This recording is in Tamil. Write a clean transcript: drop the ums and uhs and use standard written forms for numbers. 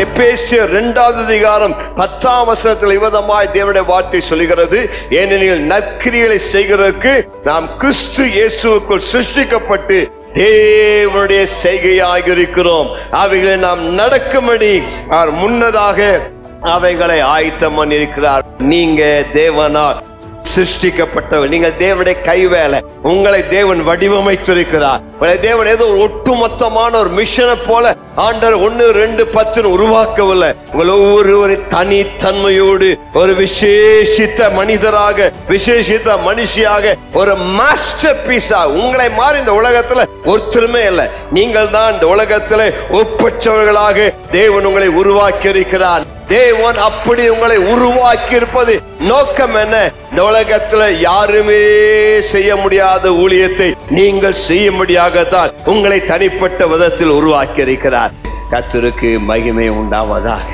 எபேசியர் 2வது அதிகாரம் 10ஆம் வசனத்தில் இவ்விதமாய் தேவனுடைய வார்த்தை சொல்கிறது, ஏனெனில் நற்கிரியைகளை செய்கிறதற்கு நாம் கிறிஸ்து இயேசுவுக்குள் சிருஷ்டிக்கப்பட்டு தேவனுடைய செய்கையாக இருக்கிறோம். அவைகளை நாம் நடக்கும்படி அவர் முன்னதாக அவைகளை ஆயத்தம் பண்ணியிருக்கிறார். நீங்க தேவனால் சிருஷ்டிக்கப்பட்டவர், நீங்கள் தேவனுடைய கைவேலை. உங்களை தேவன் வடிவமைத்திருக்கிறார். தேவன் ஏதோ ஒரு ஒட்டுமொத்தமான ஒரு மிஷனை போல ஆண்டவர் 1, 2, 10 உருவாக்கவில்லை. உங்கள் ஒவ்வொரு தனித்தன்மையோடு ஒரு விசேஷித்த மனிதராக, விசேஷித்த மனுஷியாக, ஒரு மாஸ்டர் பீஸா உங்களை மாறி இந்த உலகத்துல ஒருத்தருமே இல்லை. நீங்கள் தான் இந்த உலகத்துல ஒப்பற்றவர்களாக தேவன் உங்களை உருவாக்கி இருக்கிறார். தேவன் அப்படி உங்களை உருவாக்கி இருப்பது நோக்கம் என்ன? இந்த உலகத்துல யாருமே செய்ய முடியாத ஊழியத்தை நீங்கள் செய்யும்படியாகத்தான் உங்களை தனிப்பட்ட விதத்தில் உருவாக்கி இருக்கிறார். கர்த்தருக்கு மகிமை உண்டாவதாக.